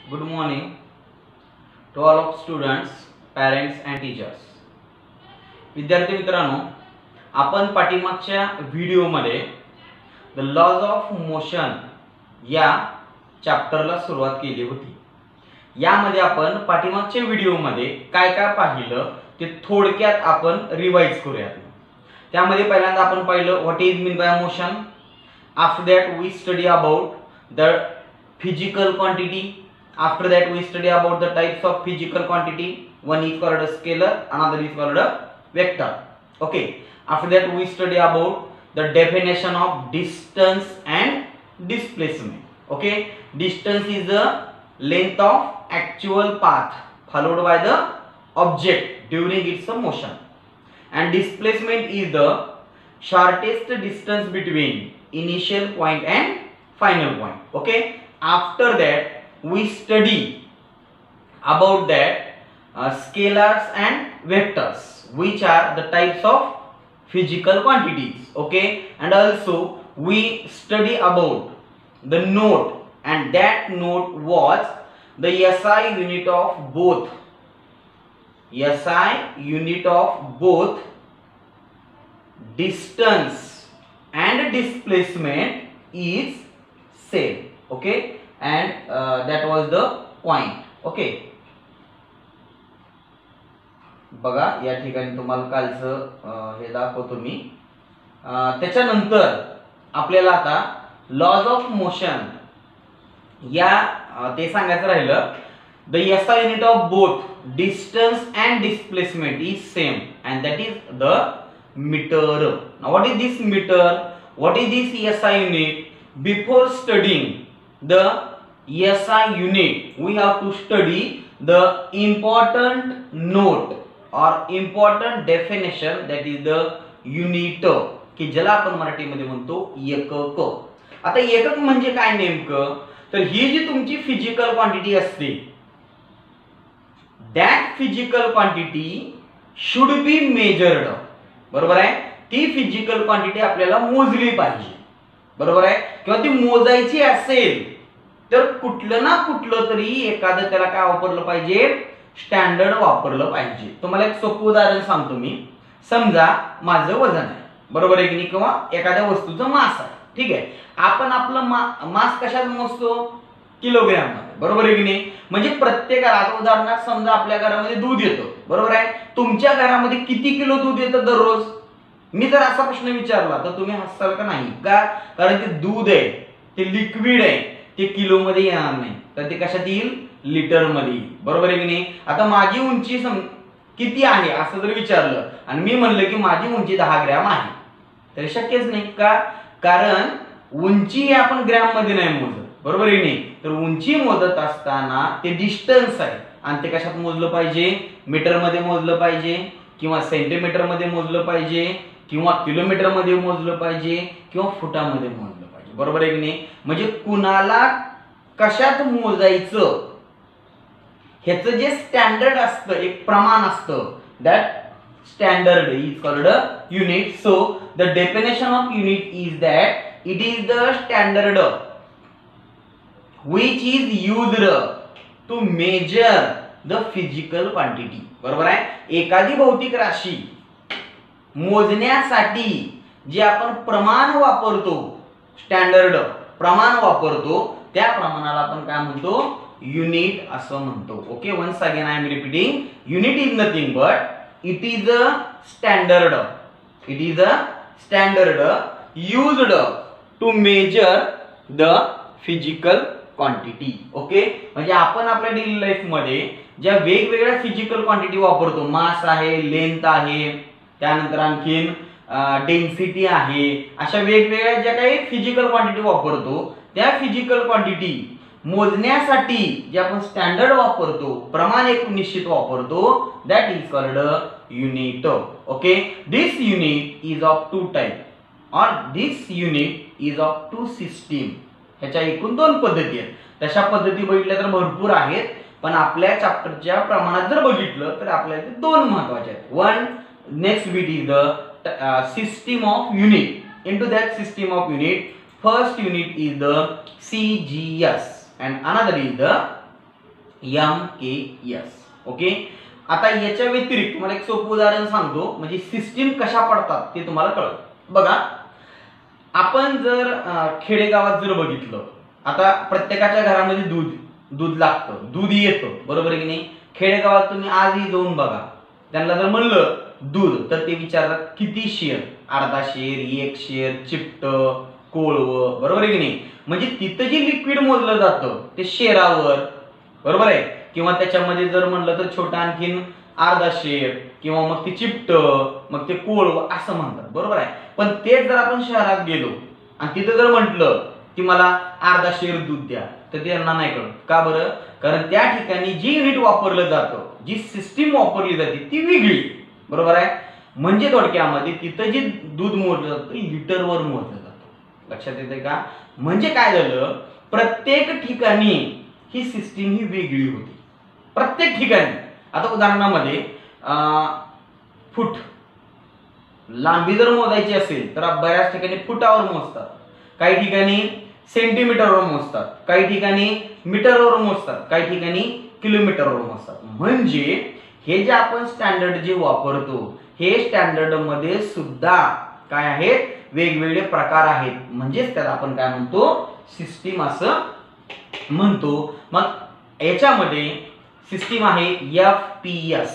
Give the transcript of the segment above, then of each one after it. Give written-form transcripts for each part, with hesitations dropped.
Good morning to all of students, parents and teachers. विद्यार्थी मित्रांनो, आपण पाठीमागच्या व्हिडिओमध्ये द लॉज ऑफ मोशन या चॅप्टरला सुरुवात केली होती. यामध्ये आपण पाठीमागच्या व्हिडिओमध्ये काय काय पाहिलं ते थोडक्यात आपण रिवाइज करूयात. त्यामध्ये पहिल्यांदा आपण पाहिलं what is mean by motion. After that we study about the physical quantity. After that we study about the types of physical quantity. One is called a scalar, another is called a vector. Okay, after that we study about the definition of distance and displacement. Okay, distance is the length of actual path followed by the object during its motion, and displacement is the shortest distance between initial point and final point. Okay, after that we study about that scalars and vectors, which are the types of physical quantities. Okay, and also we study about the node, and that node was the SI unit of both. SI unit of both distance and displacement is same. Okay, and that was the point. Okay, बघा या ठिकाणी तुम्हाला कालचं हे दाखवतो मी. त्याच्यानंतर आपल्याला आता लॉज ऑफ मोशन या ते सांगायचं राहिलं. The SI unit of both distance and displacement is same, and that is the metre. Now what is this metre? What is this SI unit? Before studying the SI unit, we have to study the important note or important definition, that is the unit, की ज्याला आपण मराठीमध्ये म्हणतो एकक. आता एकक म्हणजे काय नेमकं? तर ही जी तुमची फिजिकल क्वांटिटी असते, that physical quantity should be measured. बरोबर आहे? ती फिजिकल क्वांटिटी आपल्याला मोजली पाहिजे. बरोबर आहे? किंवा ती मोजायची असेल तर कुठलं ना कुठलं तरी एखादं त्याला काय वापरलं पाहिजे? स्टँडर्ड वापरलं पाहिजे. तुम्हाला एक सोपं उदाहरण सांगतो मी. समजा माझं वजन आहे, बरोबर आहे की नाही, किंवा एखाद्या वस्तूचं मास आहे. ठीक आहे, आपण आपलं मास कशात मोजतो? किलोग्रॅम मध्ये. बरोबर आहे की नाही? म्हणजे प्रत्येकाला, आता उदाहरणार्थ समजा आपल्या घरामध्ये दूध येतं, बरोबर आहे. तुमच्या घरामध्ये किती किलो दूध येतं दररोज? मी जर असा प्रश्न विचारला तर तुम्ही हसाल का? नाही का? कारण ते दूध आहे, ते लिक्विड आहे, ते किलो मध्ये येणार नाही, तर ते कशात येईल? लिटर मध्ये येईल. बरोबर आहे की नाही? आता माझी उंची किती आहे असं जर विचारलं आणि मी म्हणलं की माझी उंची 10 ग्रॅम आहे, तर शक्यच नाही. का? कारण उंची आपण ग्रॅम मध्ये नाही मोजत. बरोबर आहे की नाही? तर उंची मोजत असताना ते डिस्टन्स आहे, आणि ते कशात मोजलं पाहिजे? मीटर मध्ये मोजलं पाहिजे, किंवा सेंटीमीटर मध्ये मोजलं पाहिजे, किंवा किलोमीटर मध्ये मोजलं पाहिजे, किंवा फुटामध्ये मोजलं पाहिजे. बरोबर आहे की नाही? म्हणजे कुणाला कशात मोजायचं ह्याचं जे स्टँडर्ड असतं, एक प्रमाण असतं, that standard is called unit. So the definition of unit is that it is the standard which is used to measure the physical quantity. बरोबर आहे? एखादी भौतिक राशी मोजण्यासाठी जे आपण प्रमाण वापरतो, स्टँडर्ड प्रमाण वापरतो, त्या प्रमाणाला आपण काय म्हणतो? युनिट असं म्हणतो. Okay, once again I am repeating. Unit is nothing but it is a standard. It is a standard used to measure the physical quantity. Okay, म्हणजे आपण आपल्या डेली लाईफ मध्ये ज्या वेगवेगळ्या फिजिकल क्वांटिटी वापरतो, मास आहे, लेंथ आहे, त्यानंतर आणखीन डेन्सिटी आहे, अशा वेगवेगळ्या ज्या काही फिजिकल क्वांटिटी वापरतो, त्या फिजिकल क्वांटिटी मोजण्यासाठी जे आपण स्टँडर्ड वापरतो, प्रमाण एक निश्चित वापरतो, that is called unit. Okay, this unit is of 2 type और दिस युनिट इज ऑफ 2 सिस्टीम. ह्याच्या एकूण 2 पद्धती आहेत. तशा पद्धती बघितल्या तर भरपूर आहेत, पण आपल्या चॅप्टरच्या प्रमाणात जर बघितलं तर आपल्याला 2 महत्त्वाचे आहेत. One next bit is the system of unit. Into that system of unit, first unit is the CGS and another is the MKS. Okay, आता याच्या व्यतिरिक्त तुम्हाला एक सोपं उदाहरण सांगतो, म्हणजे सिस्टीम कशा पडतात ते तुम्हाला कळेल. बघा, आपण जर खेडेगावात जर बघितलं, आता प्रत्येकाच्या घरामध्ये दूध लागतं, दूध येतं, बरोबर आहे की नाही. खेडेगावात तुम्ही आजही जाऊन बघा, त्यांना जर म्हणलं दूध तर ते विचारतात किती शेर, अर्धा शेर, 1 शेर, चिपट, कोळवं, बरोबर आहे की नाही. म्हणजे तिथं जे लिक्विड मोजलं जातं ते शेरावर, बरोबर आहे. किंवा त्याच्यामध्ये जर म्हणलं तर छोटा आणखीन अर्धा शेर, किंवा मग ते चिपट, मग ते कोळवं असं म्हणतात, बरोबर आहे. पण तेच जर आपण शहरात गेलो आणि तिथं जर म्हटलं की मला अर्धा शेर दूध द्या, तर त्यांना नाही कळत. का बरं? कारण त्या ठिकाणी जे युनिट वापरलं जातं, जी सिस्टीम वापरली जाते ती वेगळी, बरोबर आहे. म्हणजे थोडक्यामध्ये तिथं जे दूध मोजलं जातं लिटरवर मोजलं जातं. लक्षात येते का? म्हणजे काय झालं, प्रत्येक ठिकाणी ही सिस्टीम ही वेगळी होती, प्रत्येक ठिकाणी. आता उदाहरणामध्ये फूट, लांबी जर मोजायची असेल तर बऱ्याच ठिकाणी फुटावर मोजतात, काही ठिकाणी सेंटीमीटरवर मोजतात, काही ठिकाणी मीटरवर मोजतात, काही ठिकाणी किलोमीटरवर मोजतात. म्हणजे हे जे आपण स्टँडर्ड जे वापरतो, हे स्टँडर्ड मध्ये सुद्धा काय आहेत, वेगवेगळे प्रकार आहेत. म्हणजेच त्याला आपण काय म्हणतो, सिस्टीम असं म्हणतो. मग याच्यामध्ये सिस्टीम आहे FPS,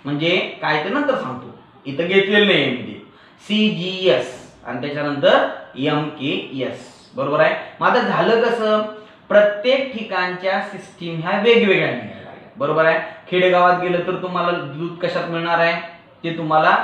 म्हणजे काय ते नंतर सांगतो, इथं घेतलेलं नाही मी. CGS आणि त्याच्यानंतर MKS, बरोबर आहे. मग आता झालं कसं, प्रत्येक ठिकाणच्या सिस्टीम ह्या वेगवेगळ्या निघाल्या लागल्या, बरोबर आहे. खेडेगावात गेलं तर तुम्हाला दूध कशात मिळणार आहे, ते तुम्हाला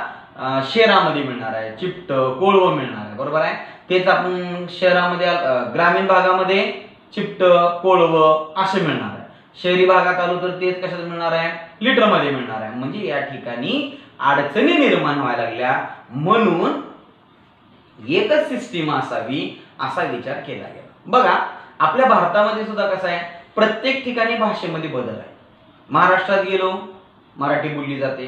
शहरामध्ये मिळणार आहे, चिपट, कोळवं मिळणार आहे, बरोबर आहे. तेच आपण शहरामध्ये ग्रामीण भागामध्ये चिपट, कोळवं असे मिळणार आहे. शहरी भागात आलो तर तेच कशात मिळणार आहे, लिटरमध्ये मिळणार आहे. म्हणजे या ठिकाणी अडचणी निर्माण व्हायला लागल्या, म्हणून एकच सिस्टीम असावी असा विचार केला गेला. बघा, आपल्या भारतामध्ये सुद्धा कसं आहे, प्रत्येक ठिकाणी भाषेमध्ये बदल आहे. महाराष्ट्रात गेलो मराठी बोलली जाते,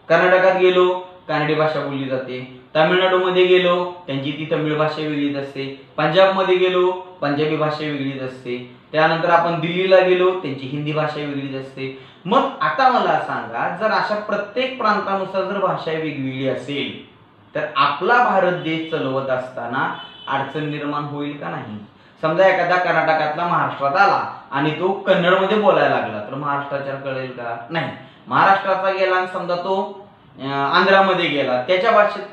कर्नाटकात गेलो कानडी भाषा बोलली जाते, तामिळनाडूमध्ये गेलो त्यांची ती तमिळ भाषा वेगळीच असते, पंजाबमध्ये गेलो पंजाबी भाषा वेगळीच असते, त्यानंतर आपण दिल्लीला गेलो त्यांची हिंदी भाषा वेगळीच असते. मग आता मला सांगा, जर अशा प्रत्येक प्रांतानुसार जर भाषा वेगवेगळी असेल तर आपला भारत देश चालवत असताना अडचण निर्माण होईल का नाही? समजा एखादा कर्नाटकातला महाराष्ट्रात आला आणि तो कन्नडमध्ये बोलायला लागला तर महाराष्ट्राच्या कळेल का? नाही. महाराष्ट्राचा गेला आणि समजा तो आंध्रामध्ये गेला, त्याच्या भाषेत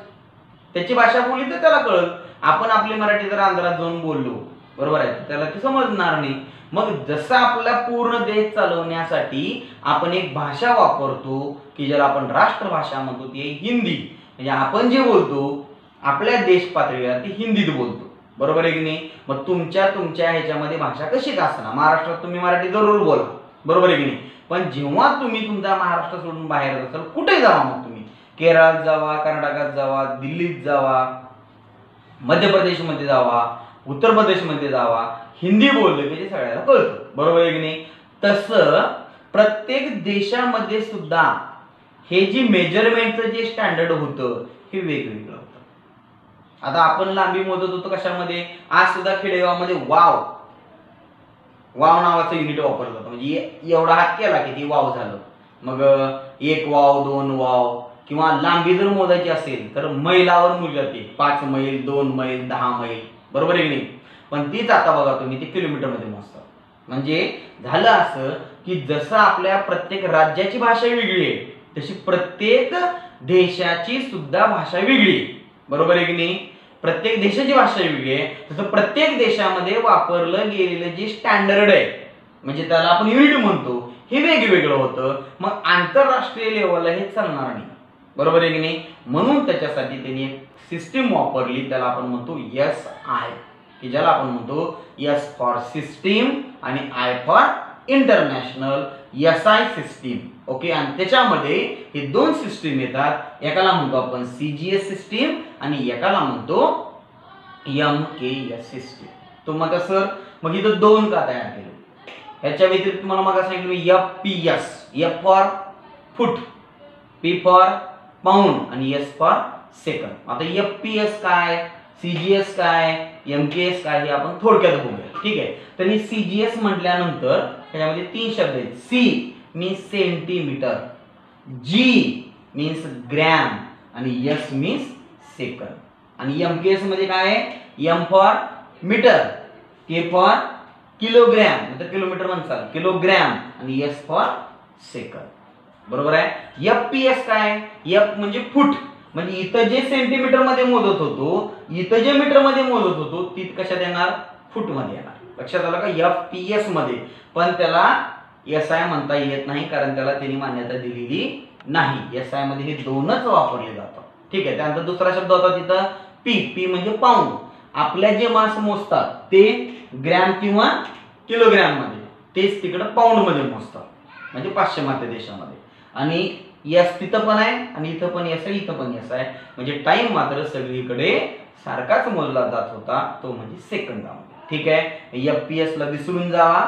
त्याची भाषा बोलली तर त्याला कळेल. आपण आपली मराठी जर आंध्रात जाऊन बोललो, बरोबर आहे, तर त्याला ते समजणार नाही. मग जसं आपला पूर्ण देश चालवण्यासाठी आपण एक भाषा वापरतो की ज्याला आपण राष्ट्रभाषा म्हणतो, ती हिंदी. म्हणजे आपण जे बोलतो आपल्या देश पातळीवर ती हिंदीत बोलतो, बरोबर आहे की नाही. मग तुमच्या ह्याच्यामध्ये भाषा कशीच असणार, महाराष्ट्रात तुम्ही मराठी जरूर बोला, बरोबर आहे की नाही. पण जेव्हा तुम्ही तुमचा महाराष्ट्र सोडून बाहेर असाल, कुठे जावा, मग तुम्ही केरळात जावा, कर्नाटकात जावा, दिल्लीत जावा, मध्य प्रदेशमध्ये जावा, उत्तर प्रदेशमध्ये जावा, हिंदी बोललं की ते सगळ्याला कळतं, बरोबर आहे की नाही. तसं प्रत्येक देशामध्ये सुद्धा हे जे मेजरमेंटचं जे स्टँडर्ड होतं हे वेगवेगळं होतं. आता आपण लांबी मोजत होतो कशामध्ये, आज सुद्धा खेडेगावामध्ये वाव नावाचं युनिट वापरलं जातं. म्हणजे एवढा हात केला की ती वाव झालं. मग 1 वाव, 2 वाव, किंवा लांबी जर मोजायची असेल तर मैलावर मोजली जाते, 5 मैल, 2 मैल, 10 मैल, बरोबर आहे की नाही. पण तीच आता बघा तुम्ही ते किलोमीटरमध्ये मोजतात. म्हणजे झालं असं की जसं आपल्या प्रत्येक राज्याची भाषा वेगळी आहे तशी प्रत्येक देशाची सुद्धा भाषा वेगळी आहे, बरोबर आहे की नाही. प्रत्येक देशाची भाषा वेगळी आहे, तसं प्रत्येक देशामध्ये वापरलं गेलेलं जे स्टँडर्ड आहे म्हणजे त्याला आपण युनिट म्हणतो हे वेगवेगळं होतं. मग आंतरराष्ट्रीय लेवलला हे चालणार नाही, बरोबर आहे की नाही. म्हणून त्याच्यासाठी त्यांनी एक सिस्टीम वापरली, त्याला आपण म्हणतो SI, की ज्याला आपण म्हणतो S फॉर सिस्टीम आणि I for international, SI system. Okay, आणि त्याच्यामध्ये हे 2 सिस्टीम येतात, एकाला म्हणतो आपण CGS सिस्टीम आणि एकाला म्हणतो MKS सिस्टीम. तो मग सर मग इथं 2 का तयार केले? ह्याच्या व्यतिरिक्त मला मग सांगितलं मी FPS, F for foot, P for pound आणि S फॉर सेकंड. आता FPS काय, CGS काय, MKS काय हे आपण थोडक्यात बघूया, ठीक आहे. तर ही CGS म्हटल्यानंतर ह्याच्यामध्ये 3 शब्द आहेत. C means centimetre, G means gram आणि एस मीन्स सेकंड. आणि एमकेएस मध्ये काय आहे? M for metre, K for kilogram म्हणजे किलोमीटर म्हणसाल किलोग्रॅम आणि एस फॉर सेकंड. बरोबर आहे. एफपीएस काय? एफ म्हणजे फूट, म्हणजे इथं जे सेंटीमीटर मध्ये मोजत होतो, इथं जे मीटर मध्ये मोजत होतो, ती कशात येणार? फूट मध्ये येणार. लक्षात आलं का? एफपीएस मध्ये. पण त्याला एसआय म्हणता येत नाही, कारण त्याला त्यांनी मान्यता दिलेली नाही. एसआय मध्ये हे दोनच वापरले जातात. ठीक आहे. त्यानंतर दुसरा शब्द होता तिथं पी. पी म्हणजे पाऊंड. आपल्या जे मास मोजतात ते ग्रॅम किंवा किलोग्रॅम मध्ये, तेच तिकडे पाऊंड मध्ये मोजतात, म्हणजे पाश्चिमात्य देशामध्ये. आणि यस तिथं पण आहे आणि इथं पण यस आहे, इथं पण यस आहे. म्हणजे टाइम मात्र सगळीकडे सारखाच मोजला जात होता, तो म्हणजे सेकंदामध्ये. ठीक आहे. एफपीएस ला विसरून जावा.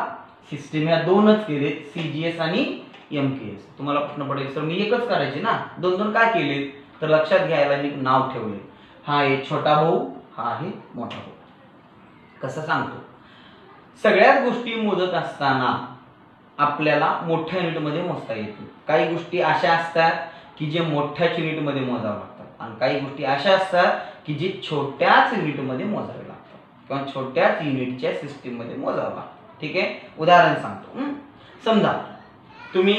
सिस्टीम या दोनच केले, सीजीएस आणि एमकेएस. तुम्हाला प्रश्न पडेल सर मी एकच करायचे ना, दोन दोन काय केले? तर लक्षात घ्यायला मी नाव ठेवले. हा आहे छोटा भाऊ, हा आहे मोठा भाऊ. कसं सांगतो? सगळ्याच गोष्टी मोजत असताना आपल्याला मोठ्या युनिटमध्ये मोजता येते. काही गोष्टी अशा असतात की जे मोठ्याच युनिटमध्ये मोजाव्या लागतात आणि काही गोष्टी अशा असतात की जे छोट्याच युनिटमध्ये मोजावे लागतात किंवा छोट्याच युनिटच्या सिस्टीममध्ये मोजावं लागतं. ठीक आहे. उदाहरण सांगतो. समजा तुम्ही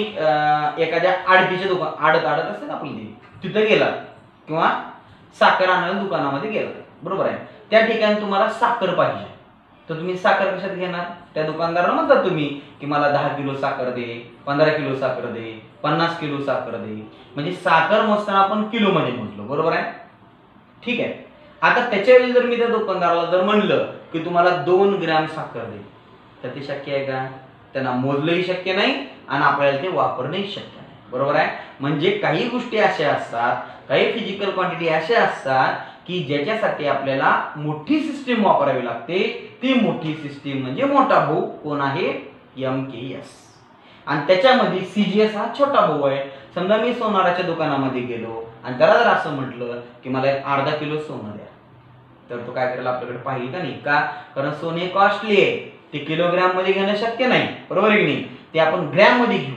एखाद्या आडतीच्या दुकान आडत असते ना आपली, तिथं गेलात किंवा साखर आणायला दुकानामध्ये गेलात. बरोबर आहे. त्या ठिकाणी तुम्हाला साखर पाहिजे, तर तुम्ही साखर कशात घेणार? त्या दुकानदाराला म्हणतात तुम्ही की मला 10 किलो साखर दे, 15 किलो साखर दे, 50 किलो साखर दे. म्हणजे साखर मोजताना आपण किलो मध्ये मोजलो. बरोबर आहे. ठीक आहे. आता त्याच्यावेळी जर मी त्या दुकानदाराला जर म्हणलं की तुम्हाला 2 ग्रॅम साखर दे, तर ते शक्य आहे का? त्यांना मोजलंही शक्य नाही आणि आपल्याला ते वापरणंही शक्य नाही. बरोबर आहे. म्हणजे काही गोष्टी अशा असतात, काही फिजिकल क्वांटिटी अशा असतात की ज्याच्यासाठी आपल्याला मोठी सिस्टीम वापरावी लागते. ती मोठी सिस्टीम म्हणजे मोठा भाऊ कोण आहे? एमकेएस. आणि त्याच्यामध्ये सीजीएस हा छोटा भाऊ आहे. समजा मी सोनाराच्या दुकानामध्ये गेलो आणि त्याला जर असं म्हटलं की मला अर्धा किलो सोनं द्या, तर तो काय करायला? आपल्याकडे पाहिजे का नाही? का? कारण सोने कॉस्टली आहे, ते किलोग्रॅम मध्ये घेणं शक्य नाही. बरोबर आहे की नाही? ते आपण ग्रॅम मध्ये घेऊ,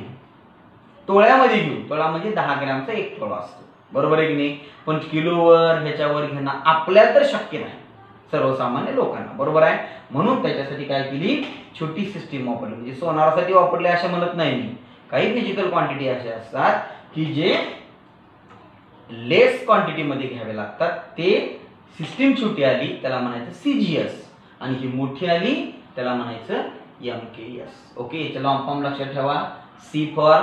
तोळ्यामध्ये घेऊ. तोळा म्हणजे 10 ग्रॅमचा 1 तोळा असतो. बरोबर आहे की नाही? पण किलोवर ह्याच्यावर घेणं आपल्याला तर शक्य नाही, सर्वसामान्य लोकांना. बरोबर आहे. म्हणून त्याच्यासाठी काय केली? छोटी सिस्टीम वापरली. म्हणजे सोनारासाठी वापरले असे म्हणत नाही मी. काही फिजिकल क्वांटिटी असे असतात की जे लेस क्वांटिटी मध्ये घ्यावे लागतात. ते सिस्टीम छोटी आली त्याला म्हणायचं सीजीएस आणि ही मोठी आली त्याला म्हणायचं एमकेएस. ओके. याच्या लॉंग फॉर्म लक्षात ठेवा. सी फॉर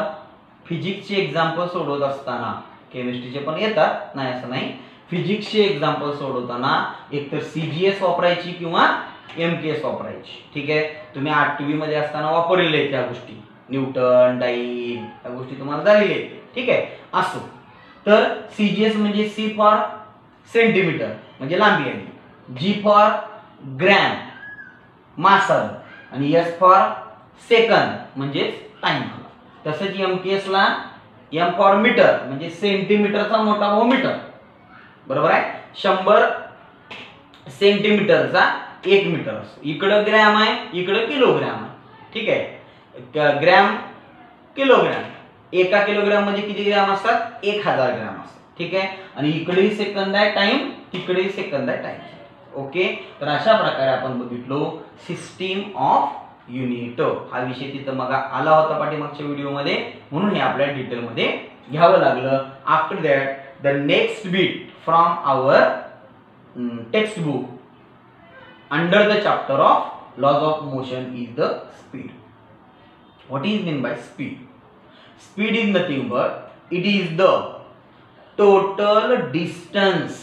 फिजिक्सचे एक्झाम्पल सोडवत असताना, केमिस्ट्रीचे पण येतात, नाही असं नाही, फिजिक्सचे एक्झाम्पल सोडवताना एकतर सीजीएस वापरायची किंवा एमकेएस वापरायची. ठीक आहे. तुम्ही 8वी मध्ये असताना वापरलेले आहेत त्या गोष्टी, न्यूटन, डाईन, त्या गोष्टी तुम्हाला झालेल्या आहेत. ठीक आहे. असो. तर सीजीएस म्हणजे सी फॉर सेंटीमीटर म्हणजे लांबी आली, जी फॉर ग्रॅम मास आलं आणि एस फॉर सेकंद म्हणजे टाइम आला. तसंच एमकेएस ला एम फॉर मीटर म्हणजे सेंटीमीटरचा मोठा भाऊ मीटर. बरोबर आहे. 100 सेंटीमीटरचा 1 मीटर असतो. इकडं ग्रॅम आहे, इकडं किलोग्रॅम आहे. ठीक आहे. ग्रॅम किलोग्रॅम, एका किलोग्रॅम मध्ये किती ग्रॅम असतात? 1000 ग्रॅम असतात. ठीक आहे. आणि इकडेही सेकंद आहे टाइम, तिकडेही सेकंद आहे टाइम. ओके. तर अशा प्रकारे आपण बघितलो सिस्टीम ऑफ युनिट. हा विषय तिथं मग आला होता पाठीमागच्या व्हिडिओमध्ये, म्हणून हे आपल्याला डिटेल मध्ये घ्यावं लागलं. After that the next bit from our textbook under the chapter of laws of motion is the speed. What is mean by speed? Speed is nothing but it is the total distance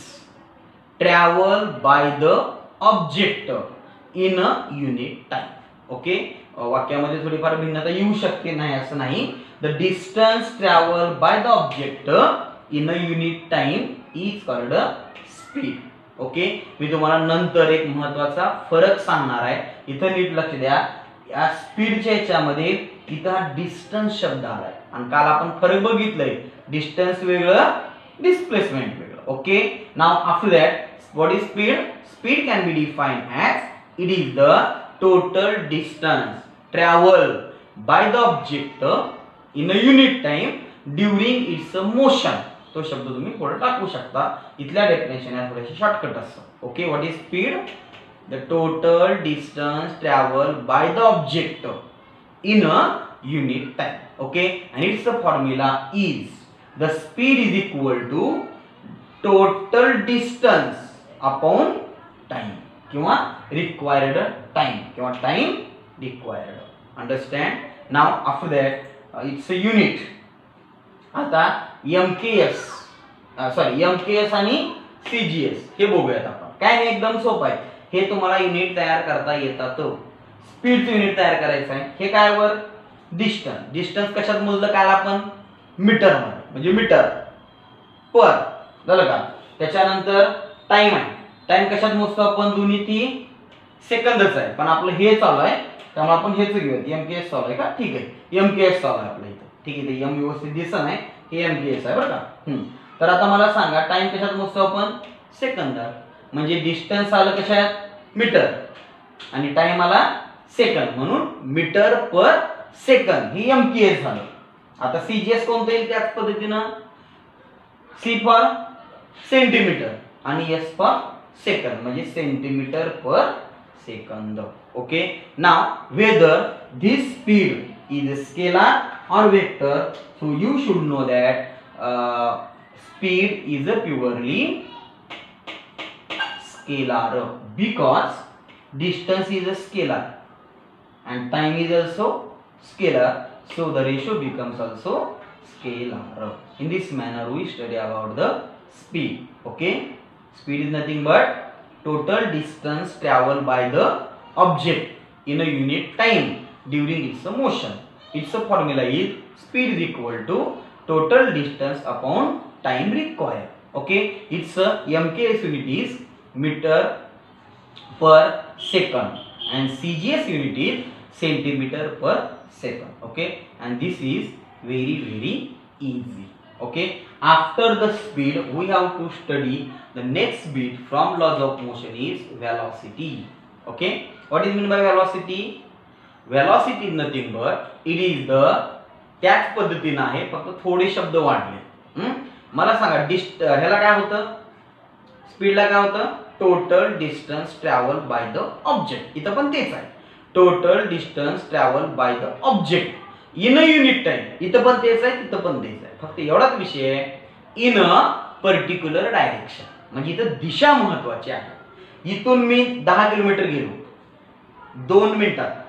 traveled by the object in a unit time. Okay. वाक्यामध्ये थोडीफार भिन्नता येऊ शकते, नाही असं नाही. The distance travel by the object in a unit time is called speed. Okay. मी तुम्हाला नंतर एक महत्वाचा फरक सांगणार आहे. इथं नीट लक्ष द्या. या स्पीडच्या ह्याच्यामध्ये इथं हा डिस्टन्स शब्द आलाय आणि काल आपण फरक बघितलंय. डिस्टन्स वेगळं, डिस्प्लेसमेंट वेगळं. Okay. Now after that what is speed? Speed can be defined as it is the total distance travel bye the object in a unit time during it's motion. तो शब्द तुम्ही पुढे टाकू शकता. इथल्या डेफिनेशन या थोडेसे शॉर्टकट असतात. Okay, what is speed? The total distance travel by the object in a unit time. Okay, and its formula is the speed is equal to total distance upon time किंवा required time किंवा time required. Understand? Now after that it's a unit. आता MKS MKS आणि CGS हे बघूयात आपण. काय नाही, एकदम सोपं आहे. हे तुम्हाला युनिट तयार करता येतात. स्पीडचं युनिट तयार करायचं आहे. हे काय वर डिस्टन्स. डिस्टन्स कशात मोजलं काल आपण? मीटर मध्ये, म्हणजे मीटर पर. झालं का? त्याच्यानंतर टाइम आहे. टाइम कशात मोजतो आपण? दोन्ही ती सेकंदच आहे, पण आपलं हे चालू आहे त्यामुळे आपण हेच घेऊयात. MKS चालू आहे का? ठीक आहे, MKS चालू आहे आपल्या इथं. ठीक आहे, ते M व्यवस्थित दिसत नाही, हे MKS आहे बरं का. तर आता मला सांगा टाइम कशात मोजतो आपण? सेकंदात. म्हणजे डिस्टन्स आलं कशात? मीटर, आणि टाइम आला सेकंद, म्हणून मीटर पर सेकंद ही MKS झालं. आता CGS कोणतं येईल? त्याच पद्धतीनं C फॉर सेंटीमीटर आणि S फॉर सेकंद, म्हणजे centimetre per second. Okay, now whether this speed is scalar और vector, so you should know that speed is a purely scalar because distance is a scalar and time is also scalar, so the ratio becomes also scalar. In this manner we study about the speed. Okay, speed is nothing but total distance traveled by the object in a unit time during its motion. Its formula is speed is equal to total distance upon time required. Okay, its MKS unit is meter per second and CGS unit is centimeter per second. Okay, and this is very easy. Okay, after the speed we have to study the next bit from laws of motion is velocity. Okay, what is meant by velocity? Velocity is nothing but it is the त्याच पद्धतीने आहे, फक्त थोडे शब्द वाढले. मला सांगा ह्याला काय होतं? स्पीडला काय होतं? Total distance travel by the object. इथं पण तेच आहे, total distance travel by the object in a unit time. इथं पण तेच आहे, तिथं पण तेच आहे, फक्त एवढाच विषय आहे, इन अ पर्टिक्युलर डायरेक्शन. म्हणजे इथं दिशा महत्वाची आहे. इथून मी 10 किलोमीटर गेलो 2 मिनिटात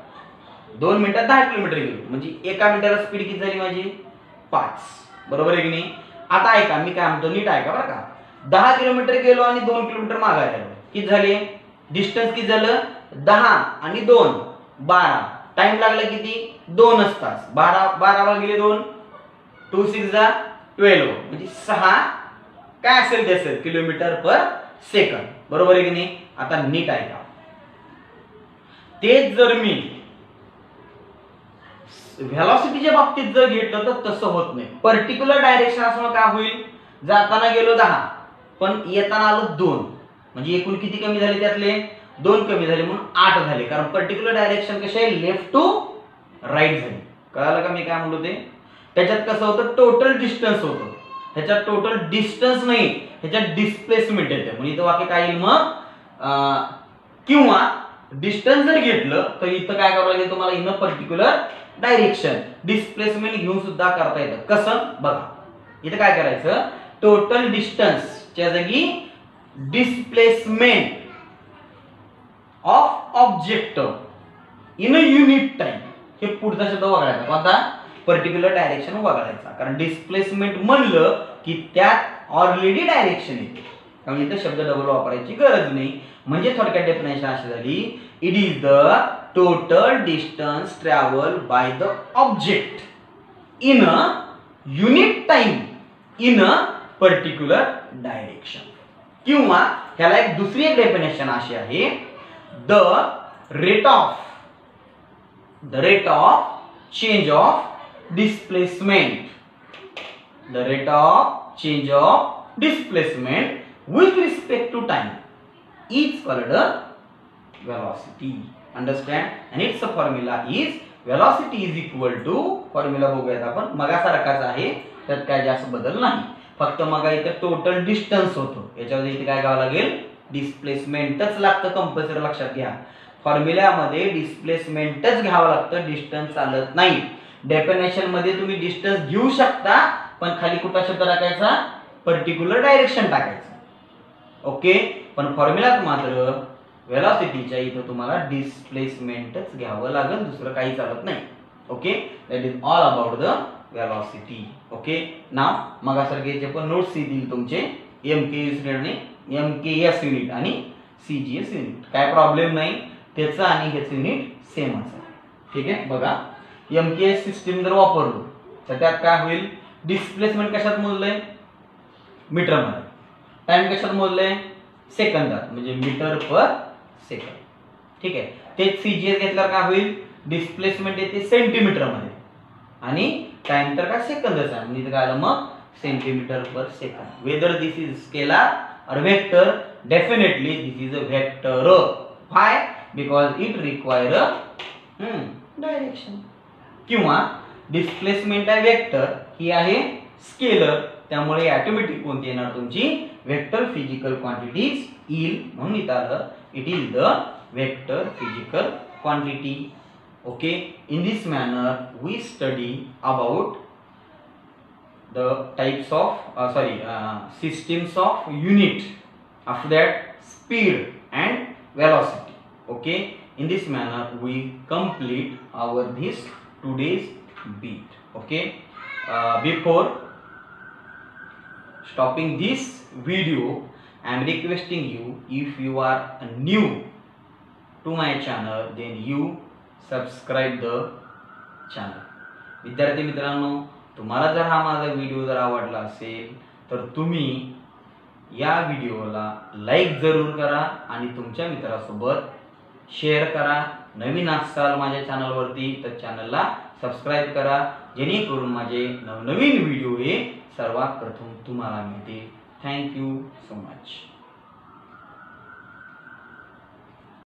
10 किलोमीटर गेलो, म्हणजे एका मिनिटाला स्पीड किती झाली माझी? 5. बरोबर आहे की नाही? आता ऐका, मी काय म्हणतो नीट ऐका बरं का. 10 किलोमीटर गेलो आणि 2 किलोमीटर मागे आलो, किती झाले? डिस्टन्स किती झालं? 10 आणि 2 12. टाइम लागला किती? 2 तास. 12 भागिले 2 2 6 जा 12, म्हणजे 6 काय असेल ते असेल किलोमीटर पर सेकंद. बरोबर आहे की नाही? आता नीट ऐका, तेच जर मी व्हेलॉसिटीच्या बाबतीत जर घेतलं तर तसं होत नाही. पर्टिक्युलर डायरेक्शन असणं काय होईल? जाताना गेलो 10 पण येताना आलो 2, म्हणजे एकूण किती कमी झाले? त्यातले 2 कमी झाले, म्हणून 8 झाले. कारण पर्टिक्युलर डायरेक्शन कशी आहे? लेफ्ट टू राईट झाली. कळालं का मी काय म्हणलो ते? त्याच्यात कसं होतं? टोटल डिस्टन्स होतं. ह्याच्यात टोटल डिस्टन्स नाही, ह्याच्यात डिस्प्लेसमेंट येते. म्हणजे इथं वाक्य काय येईल मग? किंवा डिस्टन्स जर घेतलं तर इथं काय करावं लागेल तुम्हाला? In a particular direction displacement घेऊन सुद्धा करता येतं. कसं बघा, इथं काय करायचं? टोटल डिस्टन्सच्या जागी displacement of object in a unit time, हे पुढचा शब्द वगळायचा. कोणता? पर्टिक्युलर डायरेक्शन वगळायचा. कारण डिस्प्लेसमेंट म्हणलं की त्यात ऑलरेडी डायरेक्शन येते, त्यामुळे इथं शब्द डबल वापरायची गरज नाही. म्हणजे थोडक्यात डेफिनेशन अशी झाली, it is the total distance travel by the object in a unit time in a particular direction. किंवा ह्याला एक दुसरी एक डेफिनेशन अशी आहे, the rate of change of displacement, the rate of change of displacement with respect to time is called velocity. Understand? And its formula is velocity is equal to formula बघूयात आपण मगासारखाच आहे, त्यात काय जास्त बदल नाही. फक्त मगा इथे टोटल डिस्टन्स होतो, याच्यामध्ये इथे काय घ्यावं लागेल डिस्प्लेसमेंटच लागतं. कंपल्सरी लक्षात घ्या, फॉर्म्युल्यामध्ये डिस्प्लेसमेंटच घ्यावं लागतं, डिस्टन्स चालत नाही. डेफिनेशन मध्ये तुम्ही डिस्टन्स घेऊ शकता, पण खाली कुठला शब्द टाकायचा पर्टिक्युलर डायरेक्शन टाकायचं. ओके, पण फॉर्म्युल्यात मात्र वेलॉसिटीच्या इथं तुम्हाला डिस्प्लेसमेंटच घ्यावं लागेल, दुसरं काही चालत नाही. Okay, that is all about the velocity. Okay, now मगासारखे जे पण नोट्स येतील तुमचे MKS युनिट आणि MKS युनिट आणि CGS युनिट, काय प्रॉब्लेम नाही, त्याचं आणि ह्याचं युनिट सेमच आहे. ठीक आहे, बघा MKS सिस्टीम जर वापरलो तर त्यात काय होईल, डिस्प्लेसमेंट कशात मोजलंय मीटर मध्ये, टाइम कशात मोजलंय सेकंदात, म्हणजे मीटर पर सेकंद. ठीक आहे, तेच CGS घेतल्यावर काय होईल, डिस्प्लेसमेंट येते सेंटीमीटर मध्ये आणि टाइम तर काय सेकंदच आहे, म्हणजे काय आलं मग centimetre per second. Whether this is scalar or vector, definitely this is a vector. Why? Because it require a direction. किंवा डिस्प्लेसमेंट आहे वेक्टर, ही आहे स्केलर, त्यामुळे ऑटोमॅटिक कोणती येणार तुमची वेक्टर फिजिकल क्वांटिटीज येईल, म्हणून इथं आलं it is the vector physical quantity. Okay, in this manner we study about the types of systems of unit, after that speed and velocity. Okay, in this manner we complete our this today's bit. Okay, before stopping this video, I am requesting you, if you are new to my channel, then you subscribe the channel. विद्यार्थी मित्रांनो, तुम्हाला जर हा माझा video जर आवडला असेल तर तुम्ही या व्हिडिओला लाईक जरूर करा आणि तुमच्या मित्रासोबत शेअर करा. नवीन असाल माझ्या चॅनलवरती तर चॅनलला सबस्क्राईब करा, जेणेकरून माझे नवनवीन व्हिडिओ हे सर्वात प्रथम तुम्हाला मिळतील. Thank you so much.